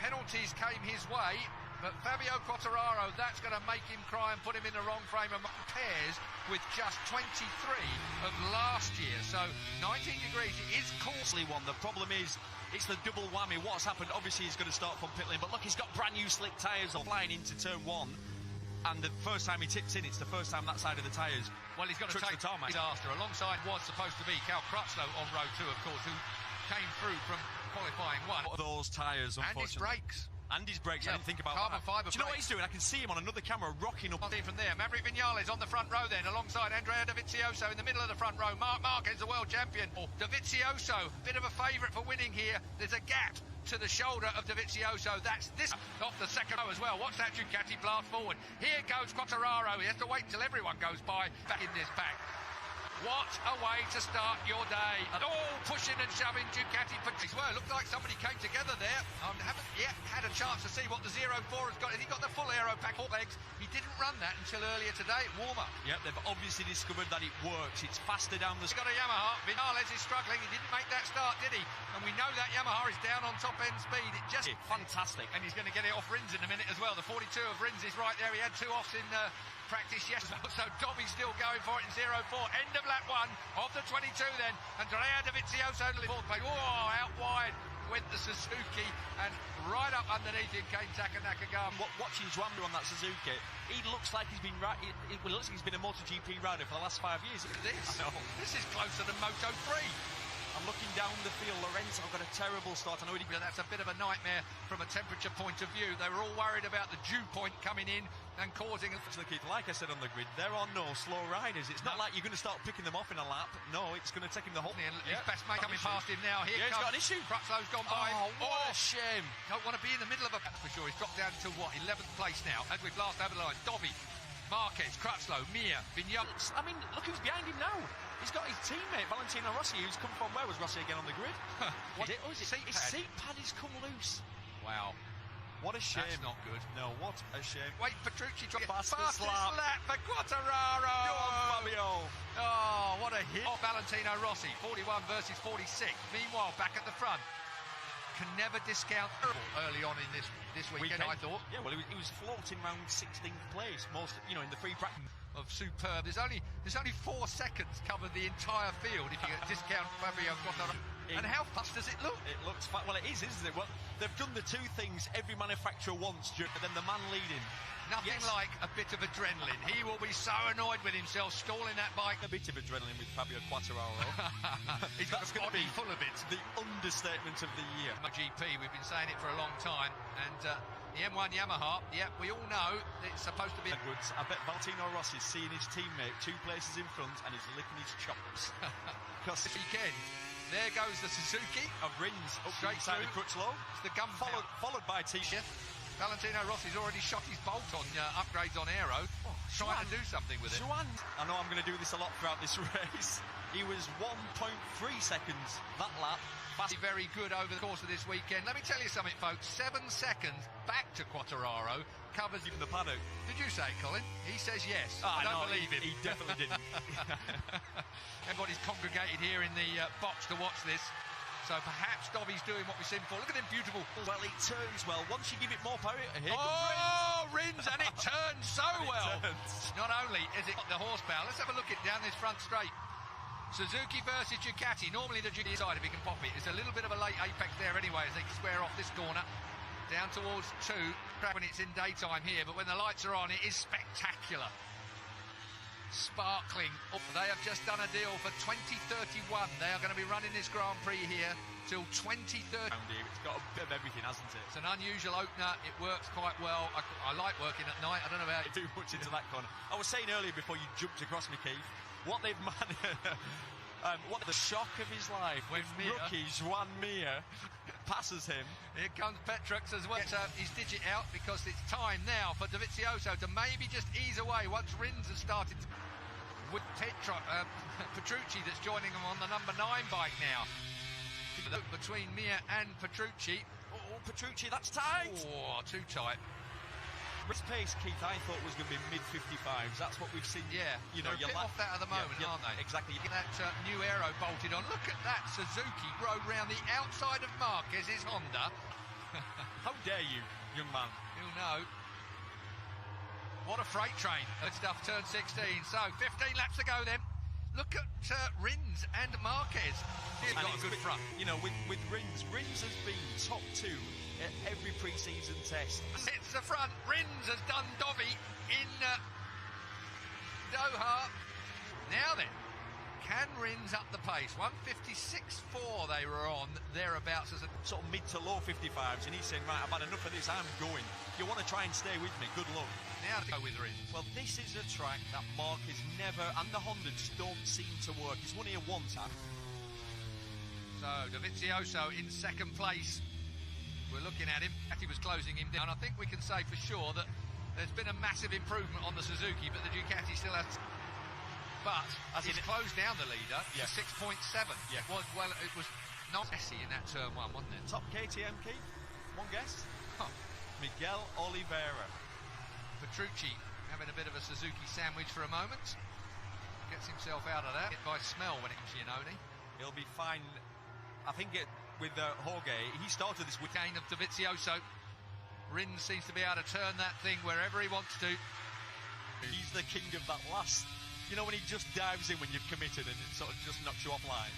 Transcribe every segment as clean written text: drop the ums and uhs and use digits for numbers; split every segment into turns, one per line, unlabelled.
Penalties came his way, but Fabio Quartararo, that's going to make him cry and put him in the wrong frame of pairs with just 23 of last year. So 19 degrees, it is costly
one. The problem is, it's the double whammy. What's happened, obviously he's going to start from pit lane, but look, he's got brand new slick tyres flying into turn one. And the first time he tips in, it's the first time that side of the tyres.
Well, he's got to take
the tarmac.
Disaster. Alongside was supposed to be Cal Crutchlow on row 2, of course, who came through from qualifying 1.
Those tyres, unfortunately.
And his brakes.
And his brakes,
yeah,
I didn't think about
carbon
that.
fibre.
Do you know what he's doing? I can see him on another camera rocking up.
From there, Maverick Viñales on the front row then, alongside Andrea Dovizioso in the middle of the front row. Marc Marquez, the world champion. Dovizioso, bit of a favourite for winning here. There's a gap to the shoulder of Dovizioso. That's this off the second row as well. Watch that Ducati blast forward. Here goes Quartararo. He has to wait until everyone goes by back in this pack. What a way to start your day. All pushing and shoving Ducati. Well, it looked like somebody came together there. Haven't yet had a chance to see what the 04 has got. Has he got the full aero pack, 4 legs? He didn't run that until earlier today at warm-up.
Yep, they've obviously discovered that it works. It's faster down the...
He's got a Yamaha. Viñales is struggling. He didn't make that start, did he? And we know that Yamaha is down on top-end speed. It just...
Fantastic.
And he's going to get it off Rins in a minute as well. The 42 of Rins is right there. He had 2 offs in... practice yesterday, so Dobby's still going for it in 04. End of lap 1 of the 22 then. Andrea Dovizioso to the fourth place. Whoa, out wide went the Suzuki, and right up underneath him came Taka Nakagami.
Watching Juanmi on that Suzuki, he looks like he's been it looks like he's been a MotoGP rider for the last 5 years.
This is closer than Moto 3.
I'm looking down the field. Lorenzo got a terrible start. I know
that's a bit of a nightmare from a temperature point of view. They were all worried about the dew point coming in and causing...
Like I said on the grid, there are no slow riders. It's not like you're going to start picking them off in a lap. No, it's going to take him the whole...
His best mate coming past him now. Here
he's got an issue.
Crutchlow's gone by.
Oh, what a shame.
Don't want to be in the middle of a... for sure. He's dropped down to, 11th place now, as we've last over the line. Dobby, Marquez, Crutchlow, Mir, Viñales.
I mean, look who's behind him now. He's got his teammate, Valentino Rossi, who's come from... Where was Rossi again on the grid? His seat pad has come loose.
Wow.
What a shame.
That's not good.
No, what a shame.
Wait, Petrucci trying to get
fastest lap
for Quartararo.
Go on, Fabio.
Oh, what a hit. Oh, Valentino Rossi, 41 versus 46. Meanwhile, back at the front. Can never discount early on in this weekend, I thought.
Yeah, well, he was floating around 16th place, most, in the free practice.
Of superb. There's only 4 seconds covered the entire field if you discount Fabio Quartararo. And how fast does it look?
It looks fast. Well, it is, isn't it? Well, they've done the 2 things every manufacturer wants, but then the man leading.
Nothing like a bit of adrenaline. He will be so annoyed with himself stalling that bike.
A bit of adrenaline with Fabio Quartararo.
He's got a body full of it.
The understatement of the year.
GP, we've been saying it for a long time, and the M1 Yamaha, we all know it's supposed to be...
Edwards, I bet Valentino Rossi's seeing his teammate 2 places in front and he's licking his chops.
Because this weekend, there goes the Suzuki.
Of Rins, up
straight
inside the Crutchlow.
It's the gun
followed by T-shirt.
Valentino Rossi's already shot his bolt on upgrades on aero, trying to do something with it.
I know I'm going to do this a lot throughout this race. He was 1.3 seconds that lap.
Very good over the course of this weekend. Let me tell you something, folks. 7 seconds back to Quartararo covers
even the paddock.
Did you say it, Colin? He says yes.
I
don't believe him.
He definitely didn't.
Everybody's congregated here in the box to watch this. So perhaps Dobby's doing what we've seen before. Look at him, beautiful.
Well, it turns well. Once you give it more power, here
comes Rins, and it turns so well. Not only is it the horsepower, let's have a look at down this front straight. Suzuki versus Ducati. Normally the Ducati side, if he can pop it. It's a little bit of a late apex there anyway as they square off this corner. Down towards 2, when it's in daytime here, but when the lights are on, it is spectacular. Sparkling. They have just done a deal for 2031. They are going to be running this Grand Prix here till 2030.
It's got a bit of everything, hasn't it?
It's an unusual opener. It works quite well. I like working at night. I don't know about you.
Too much into that corner. I was saying earlier before you jumped across me, Keith, what they've managed... what the shock of his life when rookie Juan Mir passes him.
Here comes Petrux as well. Get his digit out because it's time now for Dovizioso to maybe just ease away once Rins has started with Petrucci that's joining him on the number 9 bike now. Between Mir and Petrucci.
Oh, Petrucci, that's tight.
Oh, too tight.
Race pace, Keith, I thought was going to be mid-55s. That's what we've seen.
Yeah,
you're
a bit off that at the moment, aren't they?
Exactly.
You get that new aero bolted on. Look at that. Suzuki rode round the outside of Marquez's Honda.
How dare you, young man?
You'll know. What a freight train. Good stuff, turn 16. So, 15 laps to go then. Look at Rins and Marquez. He's got a good front.
You know, with Rins has been top 2 at every pre-season test.
It's the front. Rins has done Dovi in Doha. Now then, can Rins up the pace? 156.4 they were on, thereabouts as a
sort of mid to low 55s, and he's saying, right, I've had enough of this, I'm going. You want to try and stay with me, good luck.
Now to go with Rins.
Well, this is a track that Marquez never, and the Honda just don't seem to work. He's won here once, huh?
So, Dovizioso in second place. We're looking at him. He was closing him down. I think we can say for sure that there's been a massive improvement on the Suzuki, but the Ducati still has... But he's closed down the leader to 6.7.
Yeah.
It was not messy in that turn 1, wasn't it?
Top KTM, Keith? One guess?
Huh.
Miguel Oliveira.
Petrucci having a bit of a Suzuki sandwich for a moment. Gets himself out of that. Hit by smell when it comes to Iannone.
He'll be fine. I think with Jorge, he started this with
gain of Dovizioso. Rins seems to be able to turn that thing wherever he wants to.
He's the king of that last, you know, when he just dives in when you've committed and it sort of just knocks you offline.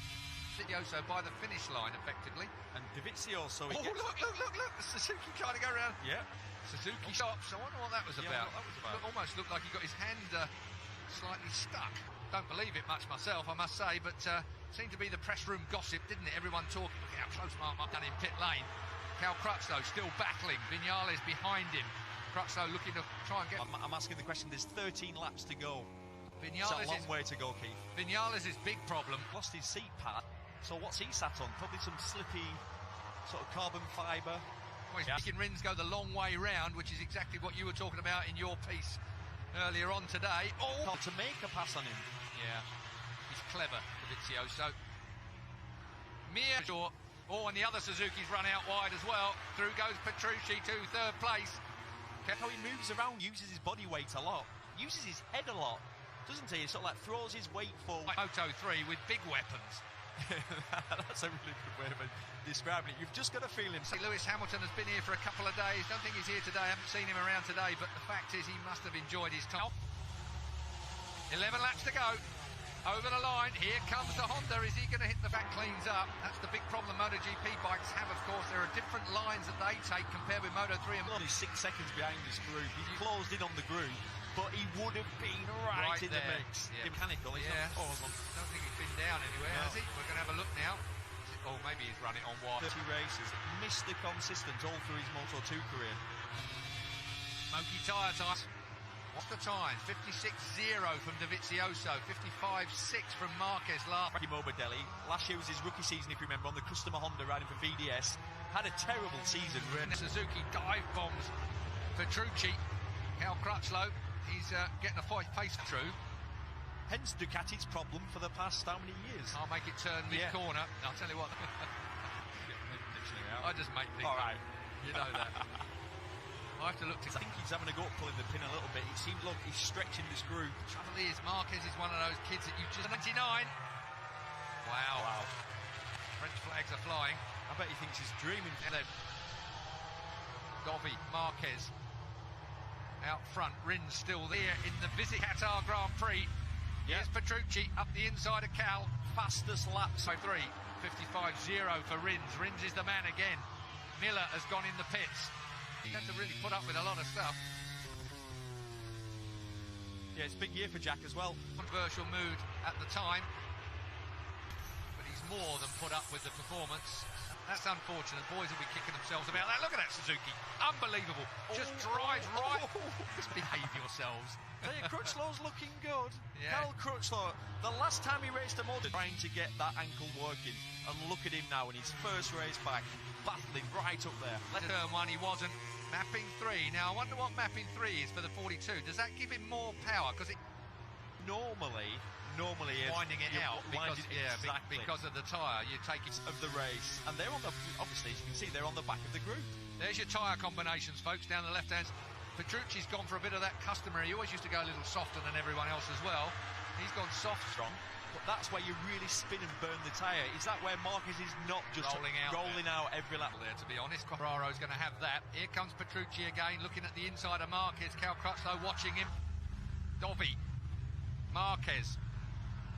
Dovizioso by the finish line, effectively.
And Dovizioso...
Oh, look, the Suzuki trying to go around.
Yeah.
Suzuki stops. I wonder what that was about.
What that was about.
Almost looked like he got his hand slightly stuck. Don't believe it much myself, I must say, but seemed to be the press room gossip, didn't it? Everyone talking. Look how close Mark done in pit lane. Cal Crutchlow still battling. Vinales behind him. Crutchlow looking to try and get...
I'm asking the question. There's 13 laps to go.
Vinales
it's a long way to go, Keith.
Vinales' big problem.
Lost his seat pad. So what's he sat on? Probably some slippy sort of carbon fibre.
Well, he's making Rins go the long way round, which is exactly what you were talking about in your piece earlier on today. Oh!
To make a pass on him.
Yeah. He's clever, Dovizioso. Mir. Oh, and the other Suzuki's run out wide as well. Through goes Petrucci to third place.
How he moves around, uses his body weight a lot. Uses his head a lot, doesn't he? He sort of like throws his weight forward.
Moto 3 with big weapons.
That's a really good way of describing it. You've just got a feeling.
See, Lewis Hamilton has been here for a couple of days. Don't think he's here today. I haven't seen him around today, but the fact is he must have enjoyed his time. 11 laps to go. Over the line. Here comes the Honda. Is he going to hit the back cleans up? That's the big problem MotoGP bikes have, of course. There are different lines that they take compared with Moto3 and
only 6 seconds behind this group. He's closed in on the group, but he would have been right in
there.
The mix.
Yeah.
Mechanical. He's not paused on.
I don't think he's been down anywhere, has he? We're going to have a look now. Oh, maybe he's run it on wide.
30 races. Mr. Consistent all through his Moto2 career.
Smoky tyre time. What's the time? 56.0 from Dovizioso, 55.6 from Marquez last.
Morbidelli, last year was his rookie season, if you remember, on the customer Honda riding for VDS. Had a terrible season.
Suzuki dive bombs Petrucci. Cal Crutchlow, he's getting a pace through.
Hence Ducati's problem for the past how many years?
I'll make it turn mid-corner. I'll tell you what. I just make things.
All right.
You know that. I have to look to...
I think he's having a go at pulling the pin a little bit. It seems, look, he's stretching this groove.
The trouble is, Marquez is one of those kids that you just... 99! Wow. French flags are flying.
I bet he thinks he's dreaming.
Dovi, Marquez. Out front, Rins still there in the Visit Qatar Grand Prix. Here's Petrucci up the inside of Cal. Fastest lap, so 3. 55.0 for Rins. Rins is the man again. Miller has gone in the pits. He had to really put up with a lot of stuff.
Yeah, it's a big year for Jack as well.
Controversial mood at the time, but he's more than put up with the performance. That's unfortunate. Boys will be kicking themselves about that. Look at that Suzuki. Unbelievable. Just drives right. Just behave yourselves.
Tell you, Crutchlow's looking good.
Yeah.
Cal Crutchlow, the last time he raced a motor, trying to get that ankle working. And look at him now in his first race back, battling right up there.
Turn 1 he wasn't. Mapping 3. Now I wonder what mapping 3 is for the 42. Does that give him more power? Because it
normally is
winding it out because
exactly.
because of the tyre. You take it
of the race, and they're on the, obviously as you can see, they're on the back of the group.
There's your tyre combinations, folks, down the left hand. Petrucci's gone for a bit of that customary. He always used to go a little softer than everyone else as well. He's gone soft.
Strong. but that's where you really spin and burn the tyre. Is that where Marquez is not just rolling out every lap?
There, to be honest, Quartararo's going to have that. Here comes Petrucci again, looking at the inside of Marquez. Cal Crutchlow watching him. Dovi, Marquez,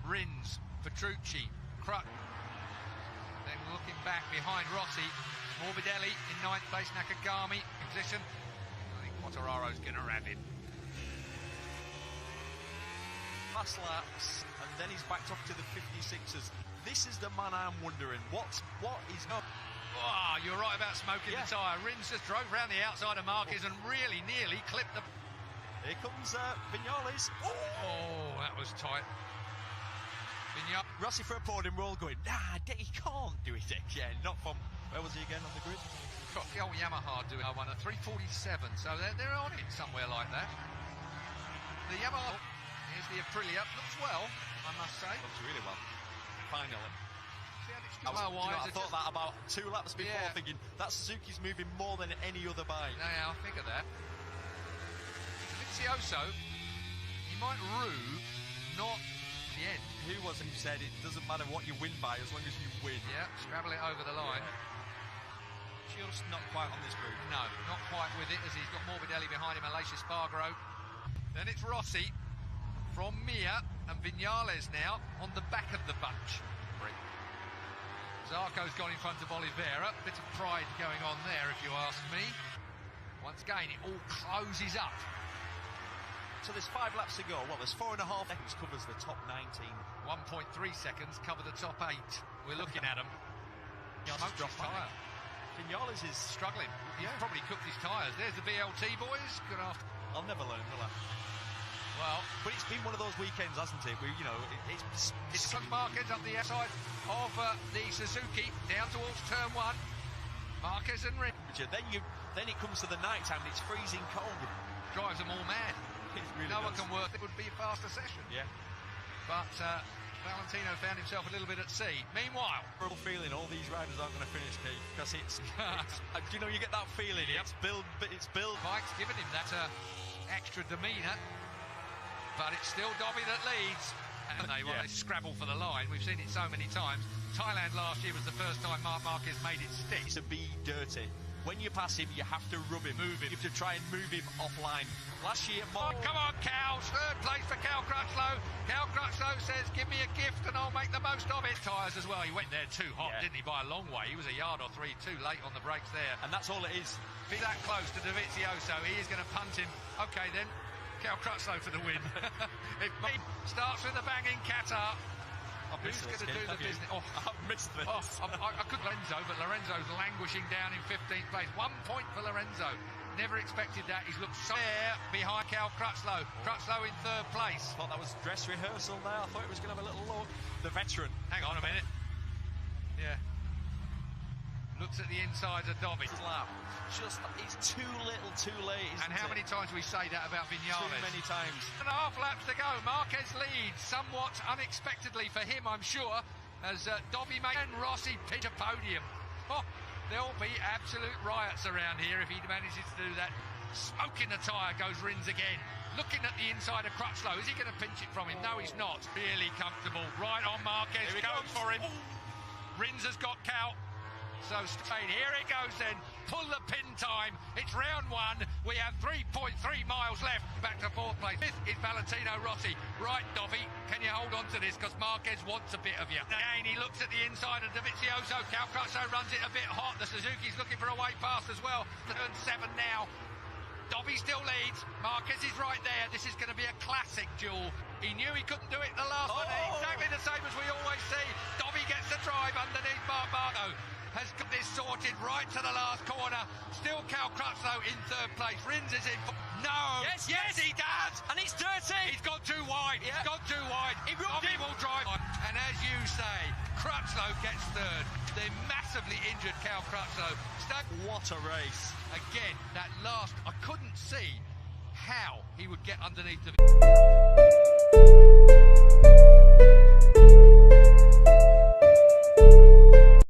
Rins, Petrucci, then looking back behind Rossi, Morbidelli in 9th place, Nakagami in position. I think Quartararo's going to have him.
Last laps, and then he's backed off to the 56ers. This is the man I'm wondering, what is not...
Oh, you're right about smoking the tyre. Rins just drove round the outside of Marquez and really nearly clipped the...
Here comes Viñales.
Oh, that was tight.
Rossi for a podium, we're all going, nah, he can't do it again. Not from, where was he again on the grid?
Got the old Yamaha doing one at 3:47, so they're on it somewhere like that. The Yamaha, here's the Aprilia, looks well, I must say.
Looks really well, finally.
I
thought that about 2 laps before, thinking that Suzuki's moving more than any other bike.
Yeah, I figure that. Vizioso, he might rue not the end.
Who was it who said it doesn't matter what you win by as long as you win?
Yeah, scrabble it over the line.
Just not quite on this route.
No, not quite with it, as he's got Morbidelli behind him, Aleix Espargaro. Then it's Rossi from Mir and Viñales now on the back of the bunch. Zarco's gone in front of Oliveira. Bit of pride going on there, if you ask me. Once again, it all closes up.
So there's 5 laps to go. Well, there's 4.5 seconds covers the top 19.
1.3 seconds cover the top 8. We're looking at them. Smoked his tyre.
Viñales is
struggling. He's probably cooked his tyres. There's the BLT boys. Good after.
I'll never learn, will I?
Well,
but it's been one of those weekends, hasn't it? Where, you know, it's
Marquez up the outside of the Suzuki down towards turn 1. Marquez and Rins.
Then it comes to the night time. It's freezing cold.
Drives them all mad.
Really
no one can work. It would be a faster session.
Yeah.
But Valentino found himself a little bit at sea. Meanwhile,
real feeling all these riders aren't going to finish, Keith, because it's you know, you get that feeling.
Yep.
It's Bill.
Mike's given him that extra demeanour, but it's still Dobby that leads. And they scrabble for the line. We've seen it so many times. Thailand last year was the first time Marc Marquez made it stick.
To be dirty. When you pass him, you have to rub him. Move him. You have to try and move him offline. Last year,
come on, Cal. 3rd place for Cal Crutchlow. Cal Crutchlow says, give me a gift and I'll make the most of it. Tyres as well. He went there too hot, didn't he, by a long way. He was a yard or 3 too late on the brakes there.
And that's all it is.
Be that close to Dovizioso. He is going to punt him. OK, then. Cal Crutchlow for the win. It starts with a bang in Qatar. Who's going to do the business? Oh,
I've missed this.
I could Lorenzo, but Lorenzo's languishing down in 15th place. 1 point for Lorenzo. Never expected that. He's looked so there behind Cal Crutchlow. Crutchlow in 3rd place.
Thought that was dress rehearsal there. I thought it was going to have a little look. The veteran.
Hang on a minute. Yeah. Looks at the insides of Dobby.
It's too little, too late.
And how many times we say that about Viñales?
Too many times.
1.5 laps to go. Marquez leads somewhat unexpectedly for him, I'm sure, as Dobby and Rossi pitch a podium. Oh, there'll be absolute riots around here if he manages to do that. Smoking the tyre goes Rins again. Looking at the inside of Crutchlow. Is he going to pinch it from him? No, he's not. Really comfortable. Right on Marquez. Goes for him. Rins has got Cal. So straight, here it goes then, pull the pin time, it's round 1, we have 3.3 miles left, back to 4th place. 5th is Valentino Rossi. Right, Dobby, can you hold on to this, because Marquez wants a bit of you. Again, he looks at the inside of Dovizioso. Cal Crutchlow runs it a bit hot, the Suzuki's looking for a way past as well. Turn 7 now. Dobby still leads, Marquez is right there, this is going to be a classic duel. He knew he couldn't do it the last one, exactly the same as we always see. Dobby gets the drive underneath Marco. Has got this sorted right to the last corner. Still Cal Crutchlow in 3rd place. Rins is in. No.
Yes,
he does.
And it's dirty.
He's gone too wide. Yeah. He's gone too wide. Dobby will drive. And as you say, Crutchlow gets 3rd. The massively injured Cal Crutchlow.
What a race.
Again, that last, I couldn't see how he would get underneath the...